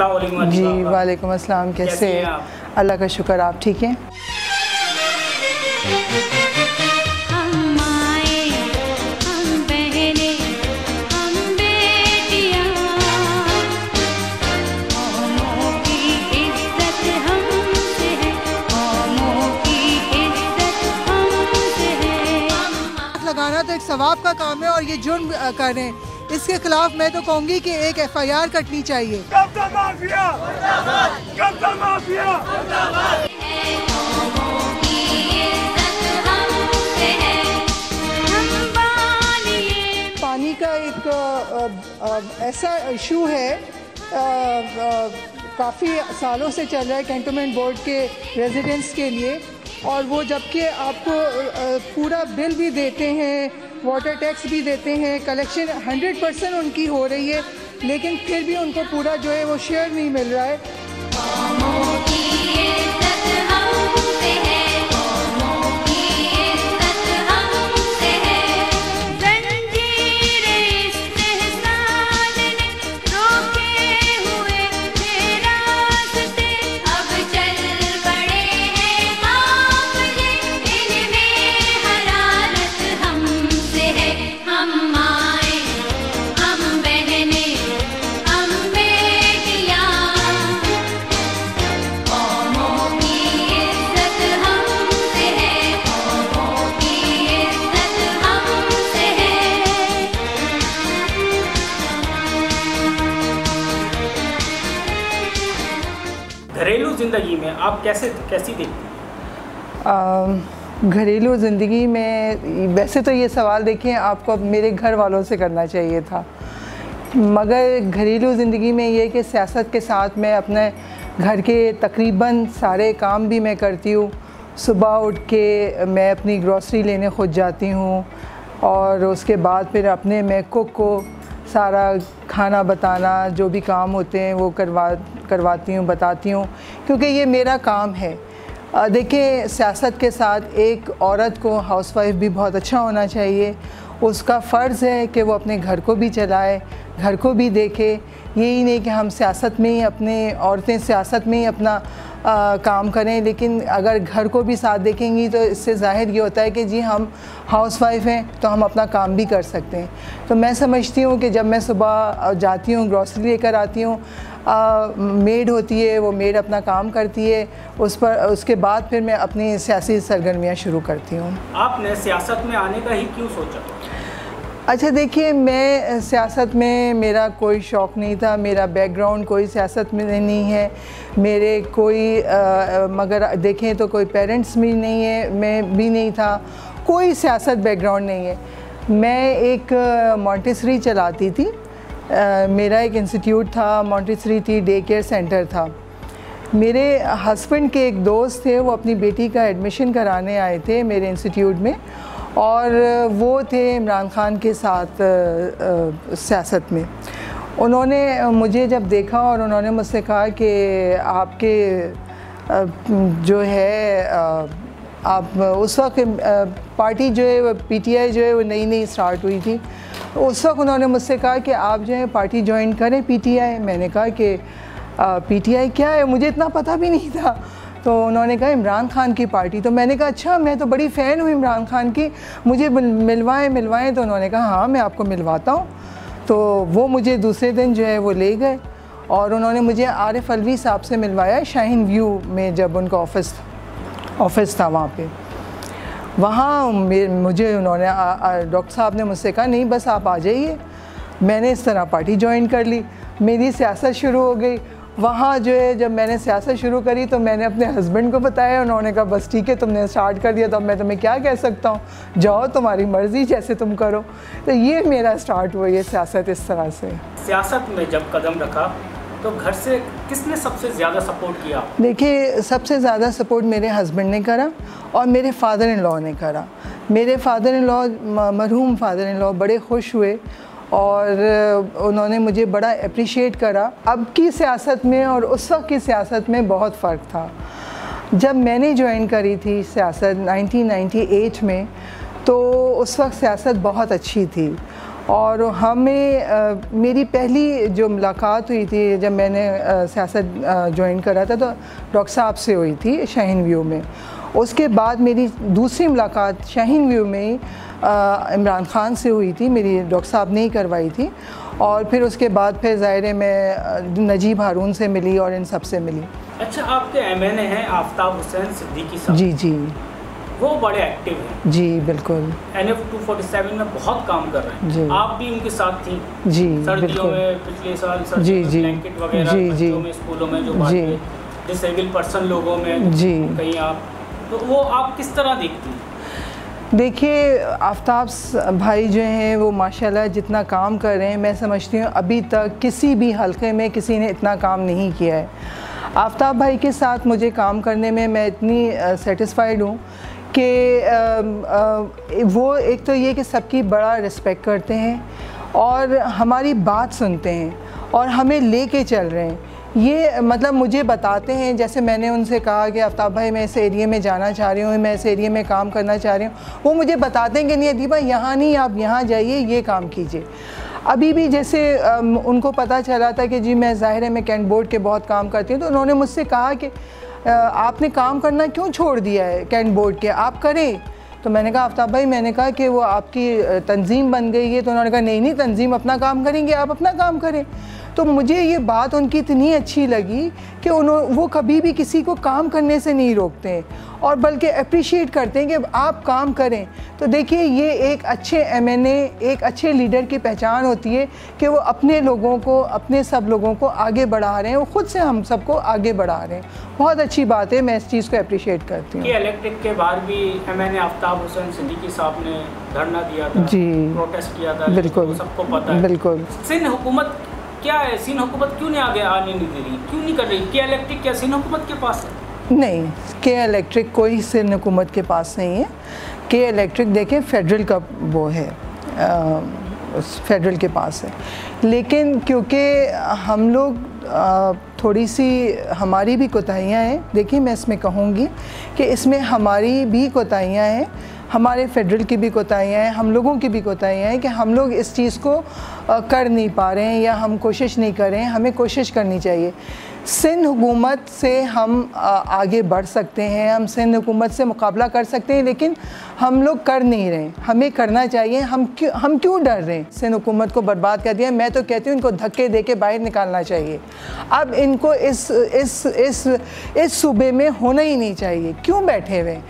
अस्सलाम वालेकुम जी, वालेकुम अस्सलाम। कैसे हैं आप? अल्लाह का शुक्र, आप ठीक हैं? लगाना तो एक सवाब का काम है और ये जुर्म कर रहे हैं। इसके खिलाफ मैं तो कहूँगी कि एक FIR कटनी चाहिए। कब्जा माफिया, कब्जा माफिया। पानी का एक ऐसा इशू है, काफ़ी सालों से चल रहा है कैंटोनमेंट बोर्ड के रेजिडेंट्स के लिए, और वो जबकि आपको पूरा बिल भी देते हैं, वाटर टैक्स भी देते हैं, कलेक्शन 100% उनकी हो रही है, लेकिन फिर भी उनको पूरा जो है वो शेयर नहीं मिल रहा है। घरेलू ज़िंदगी में आप कैसी देखती हैं? घरेलू ज़िंदगी में वैसे तो ये सवाल देखें आपको अब मेरे घर वालों से करना चाहिए था, मगर घरेलू ज़िंदगी में ये कि सियासत के साथ मैं अपने घर के तकरीबन सारे काम भी मैं करती हूँ। सुबह उठ के मैं अपनी ग्रॉसरी लेने खुद जाती हूँ और उसके बाद फिर अपने मैं कुक को सारा खाना बताना, जो भी काम होते हैं वो करवाती हूँ, बताती हूँ, क्योंकि ये मेरा काम है। देखिए, सियासत के साथ एक औरत को हाउसवाइफ भी बहुत अच्छा होना चाहिए। उसका फ़र्ज़ है कि वो अपने घर को भी चलाए, घर को भी देखे। यही नहीं कि हम सियासत में ही औरतें सियासत में ही अपना काम करें, लेकिन अगर घर को भी साथ देखेंगी तो इससे ज़ाहिर ये होता है कि जी हम हाउसवाइफ हैं तो हम अपना काम भी कर सकते हैं। तो मैं समझती हूँ कि जब मैं सुबह जाती हूँ, ग्रॉसरी लेकर आती हूँ, मेड होती है, वो मेड अपना काम करती है, उसके बाद फिर मैं अपनी सियासी सरगर्मियाँ शुरू करती हूँ। आपने सियासत में आने का ही क्यों सोचा? अच्छा, देखिए, मैं सियासत में मेरा कोई शौक़ नहीं था, मेरा बैकग्राउंड कोई सियासत में नहीं है, मेरे कोई मगर देखें तो कोई पेरेंट्स भी नहीं है, मैं भी नहीं था, कोई सियासत बैकग्राउंड नहीं है। मैं एक मॉन्टेसरी चलाती थी, मेरा एक इंस्टीट्यूट था, मॉन्टेसरी थी, डे केयर सेंटर था। मेरे हस्बैंड के एक दोस्त थे, वो अपनी बेटी का एडमिशन कराने आए थे मेरे इंस्टीट्यूट में, और वो थे इमरान खान के साथ सियासत में। उन्होंने मुझे जब देखा और उन्होंने मुझसे कहा कि आपके जो है आप उस वक्त पार्टी जो है वो PTI जो है वो नई स्टार्ट हुई थी, उस वक्त उन्होंने मुझसे कहा कि आप जो है पार्टी ज्वाइन करें PTI। मैंने कहा कि PTI क्या है, मुझे इतना पता भी नहीं था। तो उन्होंने कहा इमरान खान की पार्टी। तो मैंने कहा अच्छा, मैं तो बड़ी फ़ैन हूँ इमरान खान की, मुझे मिलवाएं। तो उन्होंने कहा हाँ, मैं आपको मिलवाता हूँ। तो वो मुझे दूसरे दिन जो है वो ले गए और उन्होंने मुझे आरिफ अलवी साहब से मिलवाया, शाहीन व्यू में जब उनका ऑफिस था वहाँ पे। वहाँ मुझे उन्होंने डॉक्टर साहब ने मुझसे कहा नहीं, बस आप आ जाइए। मैंने इस तरह पार्टी ज्वाइन कर ली, मेरी सियासत शुरू हो गई। वहाँ जो है जब मैंने सियासत शुरू करी तो मैंने अपने हस्बैंड को बताया, उन्होंने कहा बस ठीक है, तुमने स्टार्ट कर दिया तो अब मैं तुम्हें क्या कह सकता हूँ, जाओ तुम्हारी मर्ज़ी, जैसे तुम करो। तो ये मेरा स्टार्ट हुआ ये सियासत इस तरह से। सियासत में जब कदम रखा तो घर से किसने सबसे ज़्यादा सपोर्ट किया? देखिए, सबसे ज़्यादा सपोर्ट मेरे हस्बैंड ने करा और मेरे फादर इन लॉ ने करा। मेरे फादर इन लॉ, मरहूम फादर इन लॉ, बड़े खुश हुए और उन्होंने मुझे बड़ा अप्रिशिएट करा। अब की सियासत में और उस वक्त की सियासत में बहुत फ़र्क था। जब मैंने ज्वाइन करी थी सियासत 1998 में, तो उस वक्त सियासत बहुत अच्छी थी और हमें मेरी पहली जो मुलाकात हुई थी जब मैंने सियासत ज्वाइन करा था, तो डॉक्टर साहब से हुई थी शाहीन व्यू में। उसके बाद मेरी दूसरी मुलाकात शाहीन व्यू में ही इमरान खान से हुई थी, मेरी डॉक्टर साहब ने ही करवाई थी। और फिर उसके बाद फिर ज़ाहिर है मैं नजीब हारून से मिली और इन सब से मिली। अच्छा, आपके एमएनए हैं आफ्ताब हुसैन सिद्दीकी साहब। जी जी, वो बड़े एक्टिव हैं। जी बिल्कुल। NF 247 में बहुत काम कर रहे हैं। आप भी उनके साथ थी? जी सर्दियों में, पिछले साल सर्दियों में ब्लैंकेट वगैरह बच्चों में, स्कूलों में जो बांटे, डिसेबल पर्सन लोगों में जी कहीं आप, तो वो आप किस तरह देखती हैं? देखिए, आफ्ताब भाई जो हैं वो माशाल्लाह जितना काम कर रहे हैं, मैं समझती हूँ अभी तक किसी भी हलके में किसी ने इतना काम नहीं किया है। आफ्ताब भाई के साथ मुझे काम करने में मैं इतनी सेटिस्फाइड हूँ कि वो एक तो ये कि सबकी बड़ा रिस्पेक्ट करते हैं और हमारी बात सुनते हैं और हमें लेके चल रहे हैं। ये मतलब मुझे बताते हैं, जैसे मैंने उनसे कहा कि आफ्ताब भाई मैं इस एरिया में जाना चाह रही हूँ, मैं इस एरिया में काम करना चाह रही हूँ, वो मुझे बताते हैं कि नहीं अदीबा यहाँ नहीं, आप यहाँ जाइए, ये काम कीजिए। अभी भी जैसे उनको पता चला था कि जी मैं ज़ाहिर है मैं कैंट बोर्ड के बहुत काम करती हूँ, तो उन्होंने मुझसे कहा कि आपने काम करना क्यों छोड़ दिया है कैंट बोर्ड के, आप करें। तो मैंने कहा आफ्ताब भाई, मैंने कहा कि वो आपकी तंजीम बन गई है। तो उन्होंने कहा नहीं तंजीम अपना काम करेंगे, आप अपना काम करें। तो मुझे ये बात उनकी इतनी अच्छी लगी कि वो कभी भी किसी को काम करने से नहीं रोकते हैं और बल्कि अप्रिशिएट करते हैं कि आप काम करें। तो देखिए, ये एक अच्छे एमएनए, एक अच्छे लीडर की पहचान होती है कि वो अपने लोगों को, अपने सब लोगों को आगे बढ़ा रहे हैं, वो खुद से हम सबको आगे बढ़ा रहे हैं। बहुत अच्छी बात है, मैं इस चीज़ को अप्रिशिएट करती हूँ। इलेक्ट्रिक के बाहर भी एमएनए आफ्ताब हुसैन सिद्दीकी साहब ने धरना दिया था, जी प्रोटेस्ट किया था, बिल्कुल सबको पता है। बिल्कुल। सिंध हुकूमत क्या है, सिंध हुकूमत क्यों नहीं आने नहीं दे रही, क्यों नहीं कर रही? क्या इलेक्ट्रिक क्या सिंध हुकूमत के पास है? नहीं, के इलेक्ट्रिक कोई सिंध हुकूमत के पास नहीं है। के इलेक्ट्रिक देखें फेडरल का वो है, फेडरल के पास है। लेकिन क्योंकि हम लोग थोड़ी सी हमारी भी कोताहियाँ हैं, देखिए मैं इसमें कहूँगी कि इसमें हमारी भी कोताहियाँ हैं, हमारे फेडरल की भी कोताहियाँ हैं, हम लोगों की भी कोताहियाँ हैं कि हम लोग इस चीज़ को कर नहीं पा रहे हैं या हम कोशिश नहीं कर रहे हैं। हमें कोशिश करनी चाहिए। सिंध हुकूमत से हम आगे बढ़ सकते हैं, हम सिंध हुकूमत से मुकाबला कर सकते हैं, लेकिन हम लोग कर नहीं रहे। हमें करना चाहिए। हम क्यों डर रहे हैं? सिंध हुकूमत को बर्बाद कर दिया। मैं तो कहती हूँ इनको धक्के दे के बाहर निकालना चाहिए। अब इनको इस सूबे में होना ही नहीं चाहिए। क्यों बैठे हुए?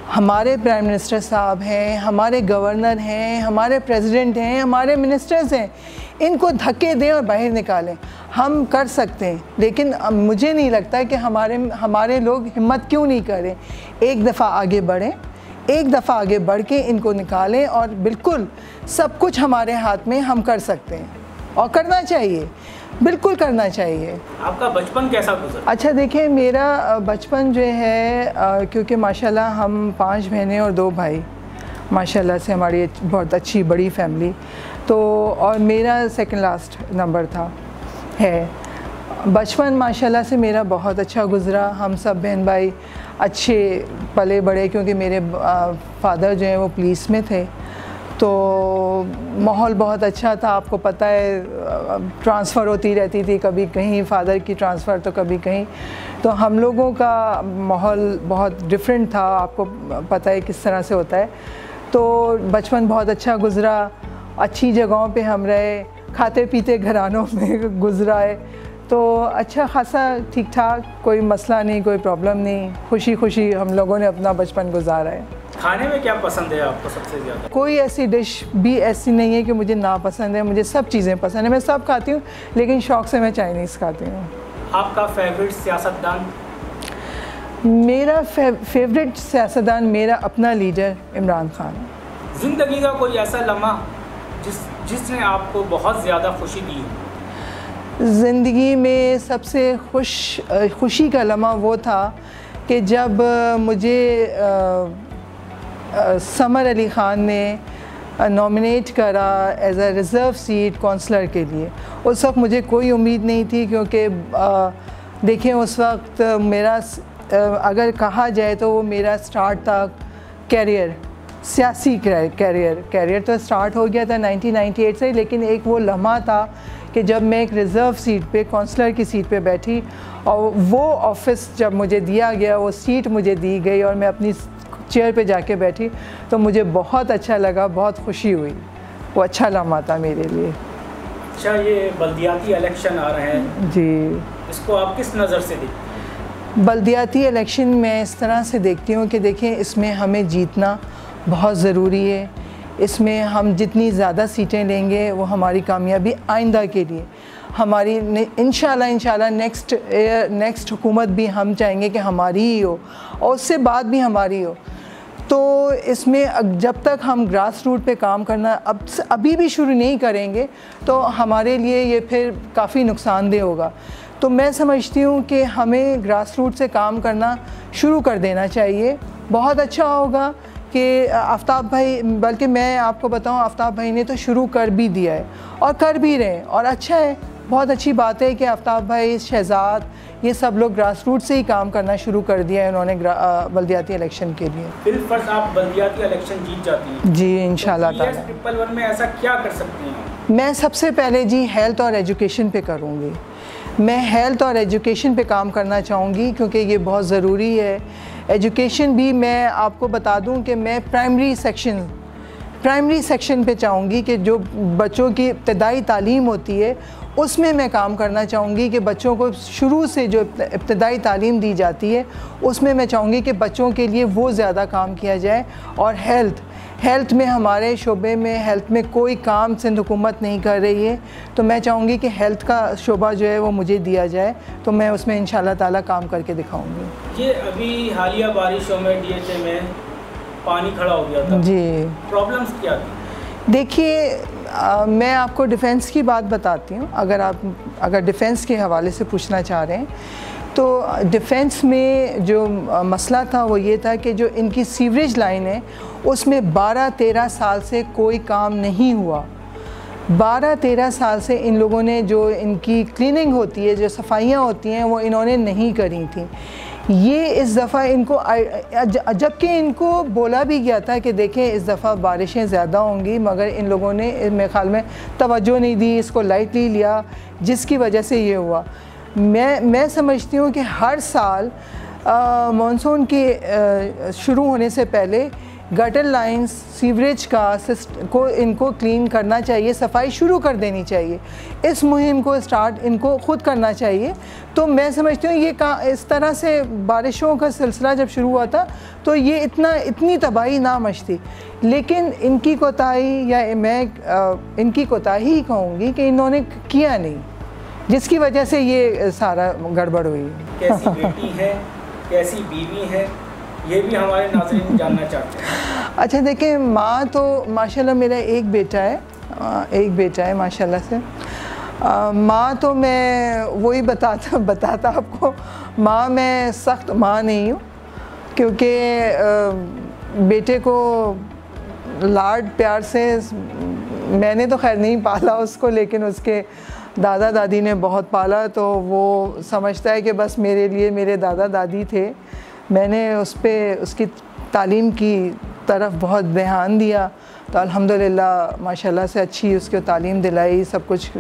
हमारे प्राइम मिनिस्टर साहब हैं, हमारे गवर्नर हैं, हमारे प्रेसिडेंट हैं, हमारे मिनिस्टर्स हैं। इनको धक्के दें और बाहर निकालें। हम कर सकते हैं, लेकिन मुझे नहीं लगता कि हमारे लोग हिम्मत क्यों नहीं करें। एक दफ़ा आगे बढ़ें, एक दफ़ा आगे बढ़ के इनको निकालें और बिल्कुल सब कुछ हमारे हाथ में, हम कर सकते हैं और करना चाहिए, बिल्कुल करना चाहिए। आपका बचपन कैसा गुजरा? अच्छा देखिए, मेरा बचपन जो है क्योंकि माशाल्लाह हम 5 बहनें और 2 भाई, माशाल्लाह से हमारी बहुत अच्छी बड़ी फैमिली, तो और मेरा सेकंड लास्ट नंबर है। बचपन माशाल्लाह से मेरा बहुत अच्छा गुज़रा। हम सब बहन भाई अच्छे पले बड़े, क्योंकि मेरे फादर जो हैं वो पुलिस में थे, तो माहौल बहुत अच्छा था। आपको पता है ट्रांसफ़र होती रहती थी, कभी कहीं फादर की ट्रांसफ़र तो कभी कहीं, तो हम लोगों का माहौल बहुत डिफरेंट था। आपको पता है किस तरह से होता है। तो बचपन बहुत अच्छा गुज़रा, अच्छी जगहों पे हम रहे, खाते पीते घरानों में गुज़रा है, तो अच्छा खासा ठीक ठाक, कोई मसला नहीं, कोई प्रॉब्लम नहीं, खुशी खुशी हम लोगों ने अपना बचपन गुजारा है। खाने में क्या पसंद है आपको सबसे ज़्यादा? कोई ऐसी डिश भी ऐसी नहीं है कि मुझे ना पसंद है, मुझे सब चीज़ें पसंद है, मैं सब खाती हूँ, लेकिन शौक़ से मैं चाइनीज़ खाती हूँ। आपका फेवरेट सियासतदान? मेरा फेवरेट सियासतदान मेरा अपना लीडर इमरान खान। ज़िंदगी का कोई ऐसा लम्हा जिसने आपको बहुत ज़्यादा खुशी दी हो? ज़िंदगी में सबसे खुशी का लम्हा वो था कि जब मुझे समर अली ख़ान ने नॉमिनेट करा as a reserve seat councillor के लिए। उस वक्त मुझे कोई उम्मीद नहीं थी, क्योंकि देखें उस वक्त मेरा अगर कहा जाए तो वो मेरा स्टार्ट था कैरियर, सियासी कैरियर तो स्टार्ट हो गया था 1998 से, लेकिन एक वो लम्हा था कि जब मैं एक रिज़र्व सीट पे, काउंसलर की सीट पे बैठी और वो ऑफिस जब मुझे दिया गया, वो सीट मुझे दी गई और मैं अपनी चेयर पे जाके बैठी, तो मुझे बहुत अच्छा लगा, बहुत खुशी हुई। वो अच्छा लम्हा था मेरे लिए। अच्छा, ये बल्दियाती इलेक्शन आ रहे हैं जी, इसको आप किस नज़र से देखते? बल्दियाती इलेक्शन मैं इस तरह से देखती हूँ कि देखें, इसमें हमें जीतना बहुत ज़रूरी है। इसमें हम जितनी ज़्यादा सीटें लेंगे वो हमारी कामयाबी आइंदा के लिए, हमारी इंशाल्लाह नेक्स्ट हुकूमत भी हम चाहेंगे कि हमारी ही हो और उससे बाद भी हमारी हो। तो इसमें जब तक हम ग्रास रूट पे काम करना अभी भी शुरू नहीं करेंगे तो हमारे लिए ये फिर काफ़ी नुकसानदेह होगा। तो मैं समझती हूँ कि हमें ग्रास रूट से काम करना शुरू कर देना चाहिए। बहुत अच्छा होगा कि आफ्ताब भाई, बल्कि मैं आपको बताऊं, आफ्ताब भाई ने तो शुरू कर भी दिया है और कर भी रहे हैं और अच्छा है, बहुत अच्छी बात है कि आफ्ताब भाई, शहजाद, ये सब लोग ग्रास रूट से ही काम करना शुरू कर दिया है उन्होंने बल्दियाती इलेक्शन के लिए। बिलफर्ज आप बल्दियाती इलेक्शन जीत जाती हैं जी, इंशाल्लाह ताला। तो PL1 में ऐसा क्या कर सकती हैं? मैं सबसे पहले जी हेल्थ और एजुकेशन पे करूँगी। मैं हेल्थ और एजुकेशन पे काम करना चाहूँगी क्योंकि ये बहुत ज़रूरी है। एजुकेशन भी मैं आपको बता दूं कि मैं प्राइमरी सेक्शन पे चाहूँगी कि जो बच्चों की इब्तदाई तालीम होती है उसमें मैं काम करना चाहूँगी कि बच्चों को शुरू से जो इब्तदाई तालीम दी जाती है उसमें मैं चाहूँगी कि बच्चों के लिए वो ज़्यादा काम किया जाए। और हेल्थ में, हमारे शोबे में हेल्थ में कोई काम सिंध हुकूमत नहीं कर रही है, तो मैं चाहूँगी कि हेल्थ का शोबा जो है वो मुझे दिया जाए, तो मैं उसमें इंशाल्लाह ताला काम करके दिखाऊँगी। ये अभी हालिया बारिशों में DHA में पानी खड़ा हो गया था जी, प्रॉब्लम्स क्या थी? देखिए, मैं आपको डिफ़ेंस की बात बताती हूँ। अगर डिफ़ेंस के हवाले से पूछना चाह रहे हैं तो डिफ़ेंस में जो मसला था वो ये था कि जो इनकी सीवरेज लाइन है उसमें 12-13 साल से कोई काम नहीं हुआ। 12-13 साल से इन लोगों ने, जो इनकी क्लीनिंग होती है, जो सफाइयाँ होती हैं, वो इन्होंने नहीं करी थी। ये इस दफ़ा इनको, जबकि इनको बोला भी गया था कि देखें इस दफ़ा बारिशें ज़्यादा होंगी, मगर इन लोगों ने मेरे ख़्याल में तवज्जो नहीं दी, इसको लाइटली लिया, जिसकी वजह से ये हुआ। मैं समझती हूँ कि हर साल मानसून के शुरू होने से पहले गटर लाइंस, सीवरेज का को इनको क्लीन करना चाहिए, सफाई शुरू कर देनी चाहिए। इस मुहिम को स्टार्ट इनको खुद करना चाहिए। तो मैं समझती हूँ ये इस तरह से बारिशों का सिलसिला जब शुरू हुआ था तो ये इतनी तबाही ना मच थी, लेकिन इनकी कोताही, या मैं इनकी कोताही ही कहूँगी कि इन्होंने किया नहीं, जिसकी वजह से ये सारा गड़बड़ हुई। कैसी बेटी है, कैसी बीवी है, ये भी हमारे नाज़रीन जानना चाहते हैं। अच्छा, देखिए, माँ तो माशाल्लाह मेरा एक बेटा है माशाल्लाह से। माँ तो मैं वही बताता आपको, माँ मैं सख्त माँ नहीं हूँ, क्योंकि बेटे को लाड प्यार से, मैंने तो खैर नहीं पाला उसको, लेकिन उसके दादा दादी ने बहुत पाला, तो वो समझता है कि बस मेरे लिए मेरे दादा दादी थे। मैंने उसकी तालीम की तरफ बहुत ध्यान दिया, तो अल्हम्दुलिल्लाह माशाल्लाह से अच्छी उसको तालीम दिलाई, सब कुछ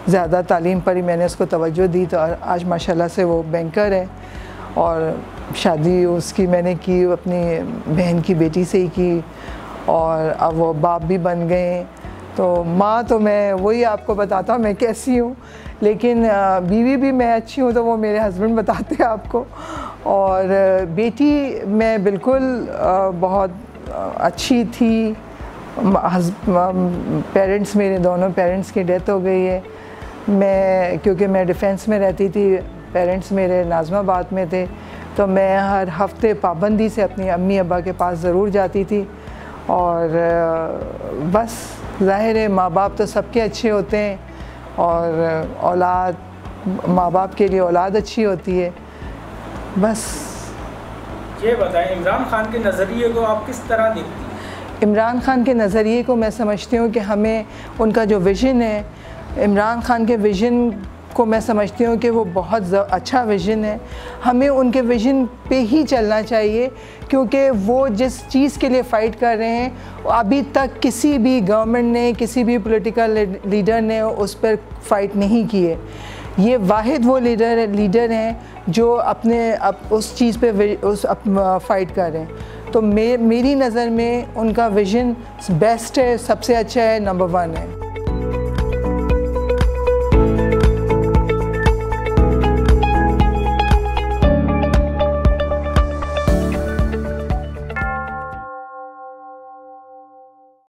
ज़्यादा तालीम पर ही मैंने उसको तवज्जो दी। तो आज माशाल्लाह से वो बैंकर है और शादी उसकी मैंने की अपनी बहन की बेटी से ही की, और अब वो बाप भी बन गए। तो माँ तो मैं वही आपको बताता हूँ मैं कैसी हूँ, लेकिन बीवी भी मैं अच्छी हूँ तो वो मेरे हस्बैंड बताते हैं आपको। और बेटी मैं बिल्कुल बहुत अच्छी थी। पेरेंट्स, मेरे दोनों पेरेंट्स की डेथ हो गई है। क्योंकि मैं डिफेंस में रहती थी, पेरेंट्स मेरे नाज़माबाद में थे, तो मैं हर हफ्ते पाबंदी से अपनी अम्मी अब्बा के पास ज़रूर जाती थी। और बस ज़ाहिर है माँ बाप तो सबके अच्छे होते हैं, और औलाद, माँ बाप के लिए औलाद अच्छी होती है। बस ये बताएं, इमरान खान के नज़रिए को आप किस तरह देखती हैं? इमरान खान के नज़रिए को मैं समझती हूँ कि हमें उनका जो विज़न है, इमरान खान के विज़न को मैं समझती हूँ कि वो बहुत अच्छा विज़न है। हमें उनके विज़न पे ही चलना चाहिए, क्योंकि वो जिस चीज़ के लिए फ़ाइट कर रहे हैं अभी तक किसी भी गवर्नमेंट ने, किसी भी पॉलिटिकल लीडर ने उस पर फ़ाइट नहीं की है। ये वाहिद वो लीडर हैं जो उस चीज़ पे फ़ाइट कर रहे हैं। तो मेरी नज़र में उनका विज़न बेस्ट है, सबसे अच्छा है, नंबर 1 है।